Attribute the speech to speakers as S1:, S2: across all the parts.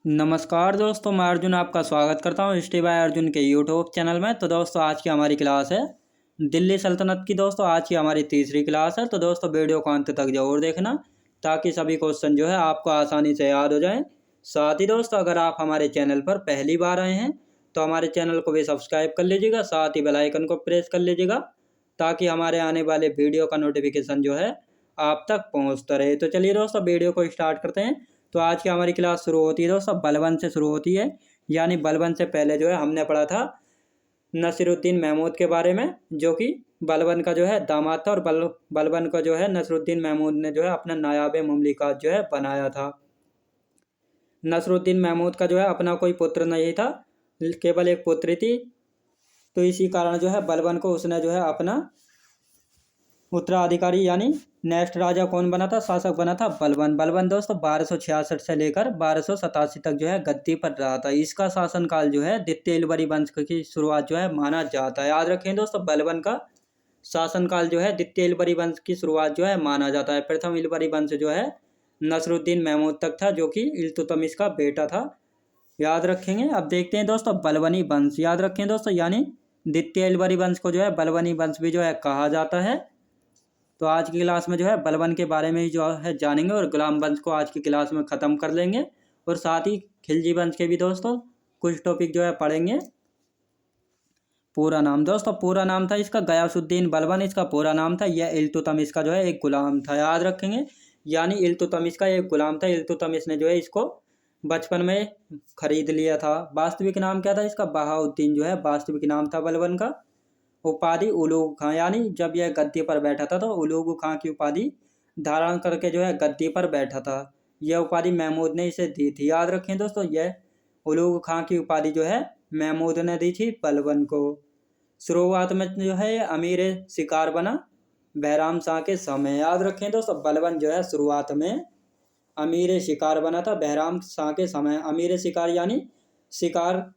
S1: नमस्कार दोस्तों, मैं अर्जुन आपका स्वागत करता हूँ हिस्ट्री बाय अर्जुन के यूट्यूब चैनल में। तो दोस्तों आज की हमारी क्लास है दिल्ली सल्तनत की। दोस्तों आज की हमारी तीसरी क्लास है। तो दोस्तों वीडियो को अंत तक जरूर देखना ताकि सभी क्वेश्चन जो है आपको आसानी से याद हो जाए। साथ ही दोस्तों अगर आप हमारे चैनल पर पहली बार आए हैं तो हमारे चैनल को भी सब्सक्राइब कर लीजिएगा, साथ ही बेल आइकन को प्रेस कर लीजिएगा ताकि हमारे आने वाले वीडियो का नोटिफिकेशन जो है आप तक पहुँचता रहे। तो चलिए दोस्तों वीडियो को स्टार्ट करते हैं। तो आज की हमारी क्लास शुरू होती है दोस्तों बलबन से शुरू होती है। यानी बलबन से पहले जो है हमने पढ़ा था नसीरुद्दीन महमूद के बारे में, जो कि बलबन का जो है दामाद था। और बलबन का जो है नसीरुद्दीन महमूद ने जो है अपना नायाब मुमलिकात जो है बनाया था। नसीरुद्दीन महमूद का जो है अपना कोई पुत्र नहीं था, केवल एक पुत्री थी। तो इसी कारण जो है बलबन को उसने जो है अपना उत्तराधिकारी यानी नेक्स्ट राजा कौन बना था, शासक बना था बलबन। बलबन दोस्तों 1266 से लेकर 1287 तक जो है गद्दी पर रहा था। इसका शासनकाल जो है द्वितीय इलवरी वंश की शुरुआत जो है माना जाता है। याद रखें दोस्तों बलबन का शासनकाल जो है द्वितीय इलवरी वंश की शुरुआत जो है माना जाता है। प्रथम इलवरी वंश जो है नसरुद्दीन महमूद तक था, जो कि इल्तुतमिश का बेटा था। याद रखेंगे। अब देखते हैं दोस्तों बलबनी वंश। याद रखें दोस्तों, यानी द्वितीय इलवरी वंश को जो है बलबनी वंश भी जो है कहा जाता है। तो आज की क्लास में जो है बलबन के बारे में ही जो है जानेंगे और गुलाम वंश को आज की क्लास में ख़त्म कर लेंगे। और साथ ही खिलजी वंश के भी दोस्तों कुछ टॉपिक जो है पढ़ेंगे। पूरा नाम दोस्तों, पूरा नाम था इसका गयासुद्दीन बलबन, इसका पूरा नाम था। यह इल्तुतमिश का जो है एक गुलाम था। याद रखेंगे, यानी इल्तुतमिश का एक गुलाम था। इल्तुतमिश ने जो है इसको बचपन में खरीद लिया था। वास्तविक नाम क्या था इसका? बहाउद्दीन जो है वास्तविक नाम था बलबन का। उपाधि उलूग खां, यानी जब यह गद्दी पर बैठा था तो उलूग खां की उपाधि धारण करके जो है गद्दी पर बैठा था। यह उपाधि महमूद ने इसे दी थी। याद रखें दोस्तों, यह उलूग खां की उपाधि जो है महमूद ने दी थी बलबन को। शुरुआत में जो है ये अमीर शिकार बना बहराम शाह के समय। याद रखें दोस्तों बलबन जो है शुरुआत में अमीर शिकार बना था बहराम शाह के समय। अमीर शिकार यानी शिकार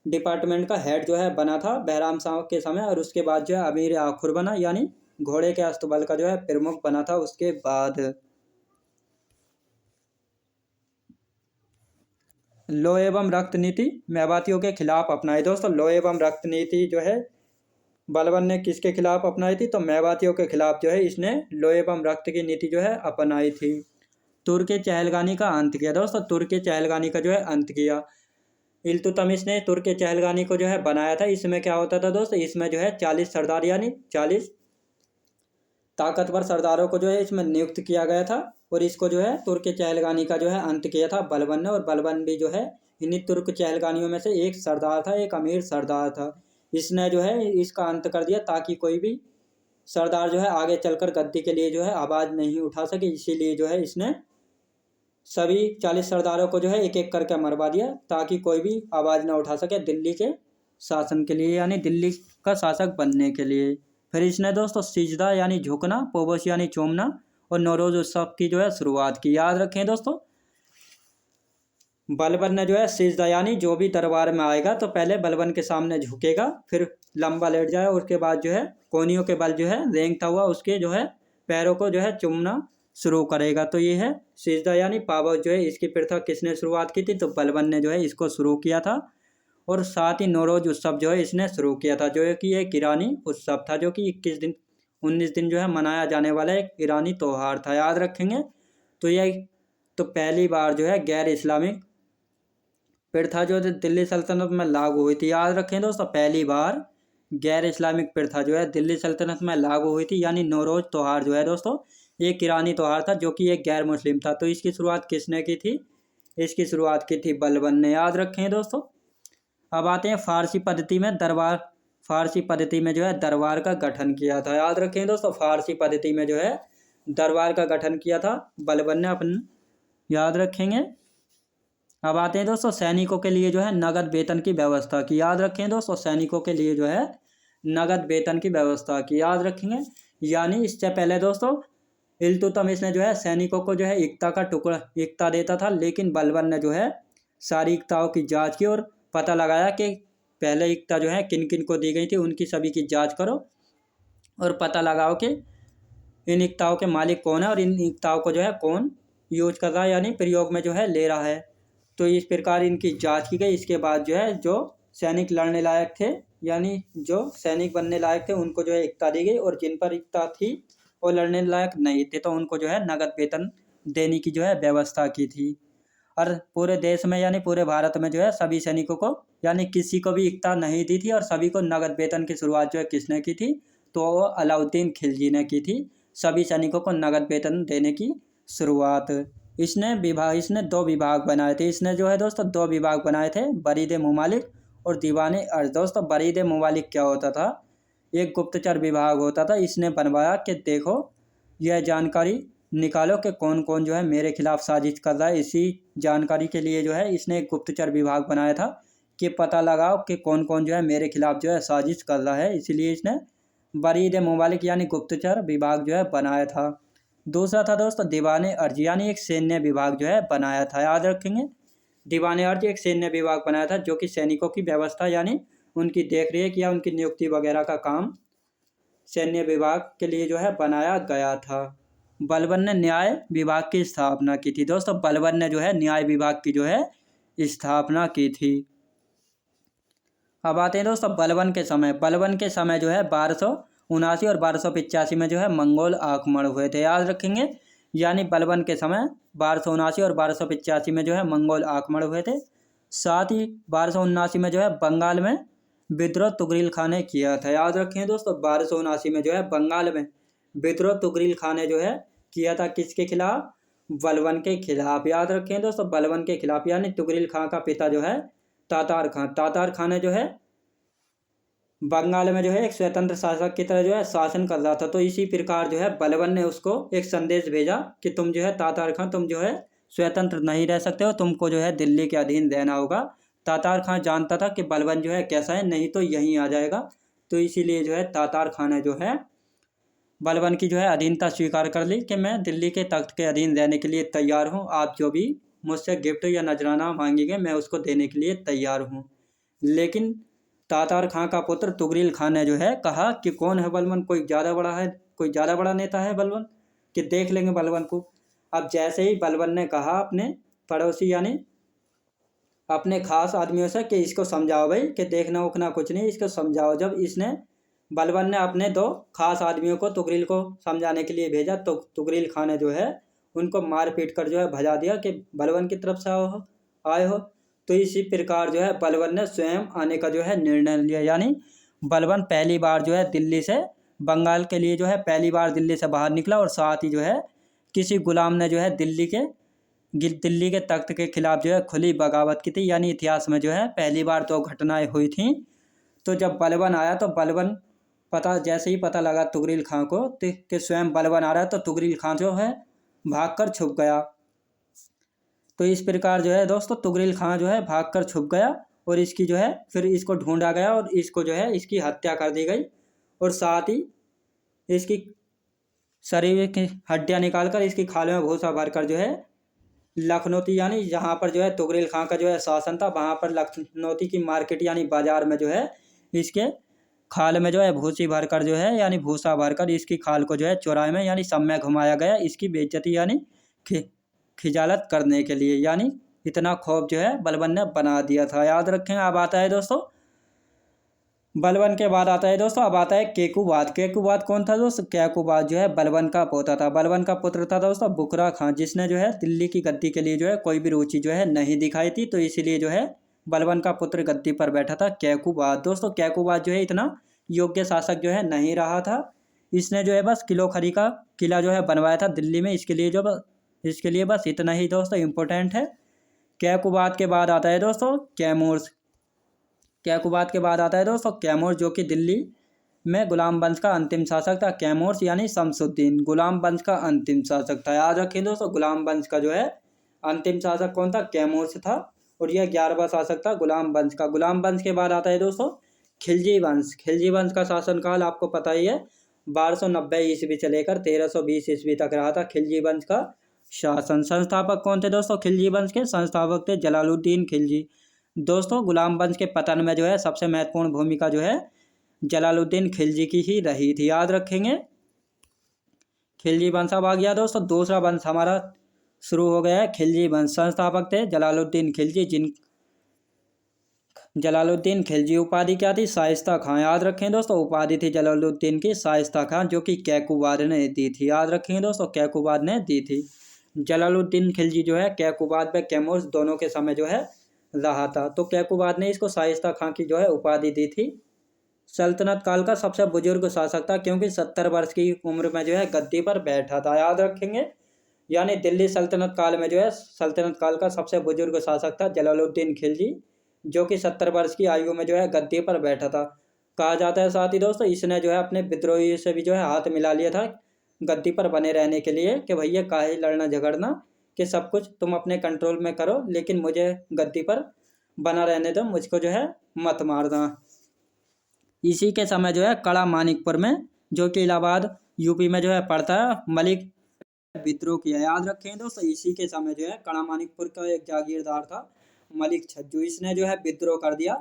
S1: डिपार्टमेंट का हेड जो है बना था बहराम शाह के समय। और उसके बाद जो है अमीर आखुर बना, यानी घोड़े के अस्तबल का जो है प्रमुख बना था उसके बाद। लो एवं रक्त नीति मेवातियों के खिलाफ अपनाई। दोस्तों लो एवं रक्त नीति जो है बलबन ने किसके खिलाफ अपनाई थी? तो मेवातियों के खिलाफ जो है इसने लो एवं रक्त की नीति जो है अपनाई थी। तुर्क चहलगानी का अंत किया। दोस्तों तुर्क चहलगानी का जो है अंत किया। इल्तुतमिश ने तुर्क चहलगानी को जो है बनाया था। इसमें क्या होता था दोस्तों, इसमें जो है 40 सरदार यानी 40 ताकतवर सरदारों को जो है इसमें नियुक्त किया गया था। और इसको जो है तुर्क चहलगानी का जो है अंत किया था बलबन ने। और बलबन भी जो है इन्हीं तुर्क चहलगानियों में से एक सरदार था, एक अमीर सरदार था। इसने जो है इसका अंत कर दिया ताकि कोई भी सरदार जो है आगे चलकर गद्दी के लिए जो है आवाज़ नहीं उठा सके। इसीलिए जो है इसने सभी 40 सरदारों को जो है एक एक करके मरवा दिया ताकि कोई भी आवाज़ ना उठा सके दिल्ली के शासन के लिए, यानी दिल्ली का शासक बनने के लिए। फिर इसने दोस्तों सिजदा यानी झुकना, पोबोश यानी चूमना और नौरोज उत्सव की जो है शुरुआत की। याद रखें दोस्तों बलबन ने जो है सिजदा यानी जो भी दरबार में आएगा तो पहले बलबन के सामने झुकेगा, फिर लंबा लेट जाए, उसके बाद जो है कोनियों के बल जो है रेंगता हुआ उसके जो है पैरों को जो है चूमना शुरू करेगा। तो ये है सिजदा यानी पाबंद जो है। इसकी प्रथा किसने शुरुआत की थी? तो बलबन ने जो है इसको शुरू किया था। और साथ ही नौरोज उत्सव जो है इसने शुरू किया था, जो है कि एक ईरानी उत्सव था, जो कि 19 दिन जो है मनाया जाने वाला एक ईरानी त्यौहार था। याद रखेंगे। तो यह तो पहली बार जो है गैर इस्लामिक प्रथा जो दिल्ली सल्तनत में लागू हुई थी। याद रखें दोस्तों पहली बार गैर इस्लामिक प्रथा जो है दिल्ली सल्तनत में लागू हुई थी। यानी नौरोज त्यौहार जो है दोस्तों एक ईरानी त्यौहार था, जो कि एक गैर मुस्लिम था। तो इसकी शुरुआत किसने की थी? इसकी शुरुआत की थी बलबन ने। याद रखें दोस्तों। अब आते हैं फारसी पद्धति में दरबार। फारसी पद्धति में जो है दरबार का गठन किया था। याद रखें दोस्तों फारसी पद्धति में जो है दरबार का गठन किया था बलबन ने अपन। याद रखेंगे। अब आते हैं दोस्तों सैनिकों के लिए जो है नगद वेतन की व्यवस्था की। याद रखें दोस्तों सैनिकों के लिए जो है नगद वेतन की व्यवस्था की। याद रखेंगे। यानी इससे पहले दोस्तों इल्तुतमिश ने जो है सैनिकों को जो है इक्ता का टुकड़ा इक्ता देता था, लेकिन बलबन ने जो है सारी इक्ताओं की जांच की और पता लगाया कि पहले इक्ता जो है किन किन को दी गई थी, उनकी सभी की जांच करो और पता लगाओ कि इन इक्ताओं के मालिक कौन है और इन इक्ताओं को जो है कौन यूज कर रहा है, यानी प्रयोग में जो है ले रहा है। तो इस प्रकार इनकी जांच की गई। इसके बाद जो है जो सैनिक लड़ने लायक थे यानी जो सैनिक बनने लायक थे उनको जो है एकता दी गई, और जिन पर एकता थी वो लड़ने लायक नहीं थे तो उनको जो है नगद वेतन देने की जो है व्यवस्था की थी। और पूरे देश में यानी पूरे भारत में जो है सभी सैनिकों को यानी किसी को भी एकता नहीं दी थी, और सभी को नगद वेतन की शुरुआत जो है किसने की थी, तो वो अलाउद्दीन खिलजी ने की थी। सभी सैनिकों को नगद वेतन देने की शुरुआत। इसने 2 विभाग बनाए थे। इसने जो है दोस्तों 2 विभाग बनाए थे, बरीद मुमालिक और दीवाने अर्ज। दोस्तों बरीद मुमालिक क्या होता था, एक गुप्तचर विभाग होता था। इसने बनवाया कि देखो यह जानकारी निकालो कि कौन कौन जो है मेरे खिलाफ साजिश कर रहा है। इसी जानकारी के लिए जो है इसने एक गुप्तचर विभाग बनाया था कि पता लगाओ कि कौन कौन जो है मेरे खिलाफ जो है साजिश कर रहा है। इसीलिए इसने बरीद मुमालिक यानी गुप्तचर विभाग जो है बनाया था। दूसरा था दोस्तों दीवाने अर्ज यानी एक सैन्य विभाग जो है बनाया था। याद रखेंगे, दीवाने अर्ज एक सैन्य विभाग बनाया था जो कि सैनिकों की व्यवस्था यानी उनकी देखरेख या उनकी नियुक्ति वगैरह का काम सैन्य विभाग के लिए जो है बनाया गया था। बलबन ने न्याय विभाग की स्थापना की थी। दोस्तों बलबन ने जो है न्याय विभाग की जो है स्थापना की थी। अब आते हैं दोस्तों बलबन के समय। बलबन के समय जो है 1279 और 1285 में जो है मंगोल आक्रमण हुए थे। याद रखेंगे, यानी बलबन के समय 1279 और 1285 में जो है मंगोल आक्रमण हुए थे। साथ ही 1279 में जो है बंगाल में विद्रोह तुगरिल खां ने किया था। याद रखें दोस्तों 1279 में जो है बंगाल में विद्रोह तुगरिल खां ने जो है किया था, किसके खिलाफ, बलबन के खिलाफ। याद रखें दोस्तों बलबन के खिलाफ, यानी तुगरिल खां का पिता जो है तातार खां। तातार खां ने जो है बंगाल में जो है एक स्वतंत्र शासक की तरह जो है शासन कर रहा था। तो इसी प्रकार जो है बलबन ने उसको एक संदेश भेजा कि तुम जो है तातार खां तुम जो है स्वतंत्र नहीं रह सकते हो, तुमको जो है दिल्ली के अधीन रहना होगा। तातार खां जानता था कि बलबन जो है कैसा है, नहीं तो यहीं आ जाएगा। तो इसीलिए जो है तातार खां ने जो है बलबन की जो है अधीनता स्वीकार कर ली कि मैं दिल्ली के तख्त के अधीन रहने के लिए तैयार हूँ। आप जो भी मुझसे गिफ्ट या नजराना मांगेंगे मैं उसको देने के लिए तैयार हूँ। लेकिन तातार खां का पुत्र तुगरिल खां ने जो है कहा कि कौन है बलबन, कोई ज़्यादा बड़ा है, कोई ज़्यादा बड़ा नेता है बलबन, कि देख लेंगे बलबन को। अब जैसे ही बलबन ने कहा अपने पड़ोसी यानी अपने खास आदमियों से कि इसको समझाओ भाई, कि देखना उखना कुछ नहीं, इसको समझाओ। जब इसने बलबन ने अपने 2 खास आदमियों को तुगरिल को समझाने के लिए भेजा तो तुगरिल खां ने जो है उनको मार पीट कर जो है भजा दिया कि बलबन की तरफ से आए हो। तो इसी प्रकार जो है बलबन ने स्वयं आने का जो है निर्णय लिया। यानी बलबन पहली बार जो है दिल्ली से बंगाल के लिए जो है पहली बार दिल्ली से बाहर निकला, और साथ ही जो है किसी गुलाम ने जो है दिल्ली के तख्त के खिलाफ जो है खुली बगावत की थी। यानी इतिहास में जो है पहली बार 2 घटनाएं हुई थी। तो जब बलबन आया तो बलबन जैसे ही पता लगा तुगरिल खां को कि स्वयं बलबन आ रहा है, तो तुगरिल खां जो है भागकर छुप गया। तो इस प्रकार जो है दोस्तों तुगरिल खां जो है भागकर छुप गया, और इसकी जो है फिर इसको ढूंढा गया और इसको जो है इसकी हत्या कर दी गई, और साथ ही इसकी शरीर की हड्डियां निकालकर इसकी खाल में भूसा भरकर जो है लखनौती यानी जहाँ पर जो है तुगरिल खां का जो है शासन था वहाँ पर लखनौती की मार्केट यानी बाजार में जो है इसके खाल में जो है भूसी भरकर जो है यानी भूसा भरकर इसकी खाल को जो है चौराहे में यानी सब में घुमाया गया, इसकी बेइज्जती यानी खिजालत करने के लिए। यानी इतना खौफ जो है बलबन ने बना दिया था। याद रखें। अब आता है दोस्तों बलबन के बाद आता है दोस्तों अब आता है केकूबाद। केकूबाद कौन था दोस्तों, केकूबाद जो है बलबन का पोता था। बलबन का पुत्र था दोस्तों बुकरा खां, जिसने जो है दिल्ली की गद्दी के लिए जो है कोई भी रुचि जो है नहीं दिखाई थी। तो इसीलिए जो है बलबन का पुत्र गद्दी पर बैठा था केकूबाद। दोस्तों केकूबाद जो है इतना योग्य शासक जो है नहीं रहा था। इसने जो है बस किलोखरी का किला जो है बनवाया था दिल्ली में। इसके लिए बस इतना ही दोस्तों इम्पोर्टेंट है। केकूबाद के बाद आता है दोस्तों कैमूर। केकूबाद के बाद आता है दोस्तों कैमूर, जो कि दिल्ली में गुलाम वंश का अंतिम शासक था। कैमूर यानी शमसुद्दीन गुलाम वंश का अंतिम शासक था। याद रखें दोस्तों गुलाम वंश का जो है अंतिम शासक कौन था, कैमूर था, और यह 11वां शासक था गुलाम वंश का। गुलाम वंश के बाद आता है दोस्तों खिलजी वंश। खिलजी वंश का शासनकाल आपको पता ही है 1290 ईस्वी से लेकर 1320 ईस्वी तक रहा था खिलजी वंश का शासन। संस्थापक कौन थे दोस्तों खिलजी वंश के, संस्थापक थे जलालुद्दीन खिलजी। दोस्तों गुलाम वंश के पतन में जो है सबसे महत्वपूर्ण भूमिका जो है जलालुद्दीन खिलजी की ही रही थी। याद रखेंगे खिलजी वंश। अब आ गया दोस्तों दूसरा वंश हमारा शुरू हो गया है। खिलजी वंश संस्थापक थे जलालुद्दीन खिलजी, जलालुद्दीन खिलजी उपाधि क्या थी? शाइस्ता खां। याद रखें दोस्तों, उपाधि थी जलालुद्दीन की शाइस्ता खां, जो कि कैकुबाद ने दी थी। याद रखेंगे दोस्तों, कैकुबाद ने दी थी। जलालुद्दीन खिलजी जो है कैकुबाद व कैमूर दोनों के समय जो है रहा था, तो कैकुबाद ने इसको शाइस्ता खां की जो है उपाधि दी थी। सल्तनत काल का सबसे बुजुर्ग शासक था, क्योंकि 70 वर्ष की उम्र में जो है गद्दी पर बैठा था। याद रखेंगे, यानी दिल्ली सल्तनत काल में जो है सल्तनत काल का सबसे बुजुर्ग शासक था जलालुद्दीन खिलजी, जो कि 70 वर्ष की आयु में जो है गद्दी पर बैठा था। कहा जाता है साथ ही दोस्तों, इसने जो है अपने विद्रोही से भी जो है हाथ मिला लिया था गद्दी पर बने रहने के लिए, कि भैया काहे लड़ना झगड़ना, कि सब कुछ तुम अपने कंट्रोल में करो, लेकिन मुझे गद्दी पर बना रहने दो, मुझको जो है मत मारना। इसी के समय जो है कड़ा मानिकपुर में, जो कि इलाहाबाद यूपी में जो है पड़ता है, मलिक विद्रोह किया। याद रखें दोस्तों, इसी के समय जो है कड़ा मानिकपुर का एक जागीरदार था मलिक छज्जू, इसने जो है विद्रोह कर दिया,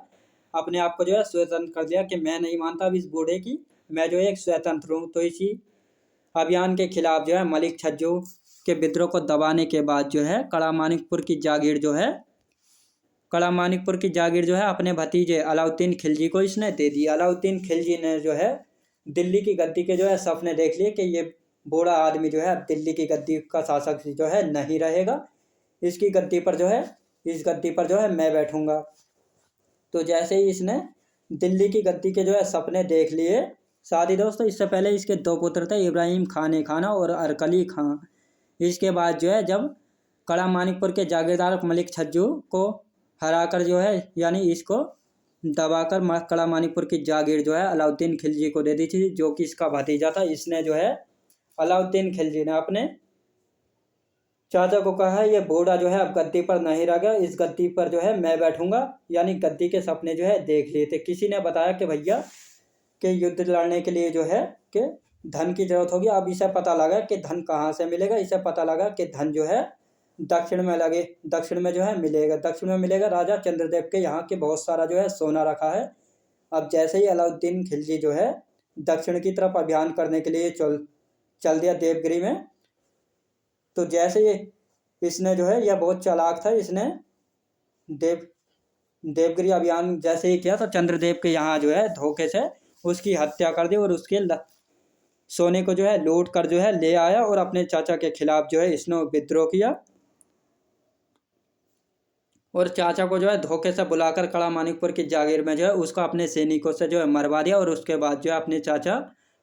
S1: अपने आप को जो है स्वतंत्र कर दिया, कि मैं नहीं मानता अब इस बूढ़े की, मैं जो है एक स्वतंत्र हूँ। तो इसी अभियान के खिलाफ जो है मलिक छज्जू के विद्रोह को दबाने के बाद जो है कड़ा मानिकपुर की जागीर जो है अपने भतीजे अलाउद्दीन खिलजी को इसने दे दी। अलाउद्दीन खिलजी ने जो है दिल्ली की गद्दी के जो है सपने देख लिए, कि ये बूढ़ा आदमी जो है अब दिल्ली की गद्दी का शासक जो है नहीं रहेगा, इसकी गद्दी पर जो है इस गद्दी पर जो है मैं बैठूंगा। तो जैसे ही इसने दिल्ली की गद्दी के जो है सपने देख लिए, साथ ही दोस्तों इससे पहले इसके दो पुत्र थे, इब्राहिम खान खाना और अरकली खां। इसके बाद जो है जब कड़ा मानिकपुर के जागीरदार मलिक छज्जू को हराकर जो है, यानी इसको दबाकर कड़ा मानिकपुर की जागीर जो है अलाउद्दीन खिलजी को दे दी थी, जो कि इसका भतीजा था। इसने जो है अलाउद्दीन खिलजी ने अपने चाचा को कहा है, ये बूढ़ा जो है अब गद्दी पर नहीं रह गया, इस गद्दी पर जो है मैं बैठूंगा, यानी गद्दी के सपने जो है देख लिए थे। किसी ने बताया कि भैया के युद्ध लड़ने के लिए जो है कि धन की जरूरत होगी। अब इसे पता लगा कि धन कहाँ से मिलेगा, इसे पता लगा कि धन जो है दक्षिण में जो है मिलेगा, दक्षिण में मिलेगा। राजा चंद्रदेव के यहाँ के बहुत सारा जो है सोना रखा है। अब जैसे ही अलाउद्दीन खिलजी जो है दक्षिण की तरफ अभियान करने के लिए चल दिया देवगिरी में, तो जैसे ही इसने जो है, यह बहुत चालाक था, इसने देवगिरी अभियान जैसे ही किया तो चंद्रदेव के यहाँ जो है धोखे से उसकी हत्या कर दी, और उसके सोने को जो है लूट कर जो है ले आया, और अपने चाचा के खिलाफ जो है इसने विद्रोह किया, और चाचा को जो है धोखे से बुलाकर कड़ा मानिकपुर की जागीर में जो है उसको अपने सैनिकों से जो है मरवा दिया, और उसके बाद जो है अपने चाचा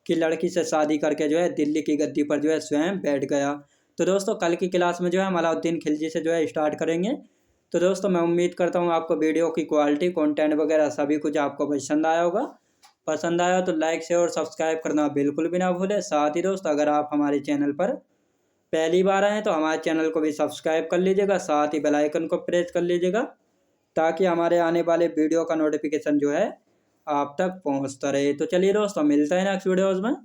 S1: की लड़की से शादी करके जो है दिल्ली की गद्दी पर जो है स्वयं बैठ गया। तो दोस्तों कल की क्लास में जो है हम अलाउद्दीन खिलजी से जो है स्टार्ट करेंगे। तो दोस्तों मैं उम्मीद करता हूँ आपको वीडियो की क्वालिटी, कंटेंट वगैरह सभी कुछ आपको पसंद आया होगा। पसंद आया तो लाइक शेयर और सब्सक्राइब करना बिल्कुल भी ना भूलें। साथ ही दोस्त अगर आप हमारे चैनल पर पहली बार आए तो हमारे चैनल को भी सब्सक्राइब कर लीजिएगा, साथ ही बेल आइकन को प्रेस कर लीजिएगा, ताकि हमारे आने वाले वीडियो का नोटिफिकेशन जो है आप तक पहुंचता रहे। तो चलिए दोस्तों मिलते हैं नेक्स्ट वीडियोज़ में।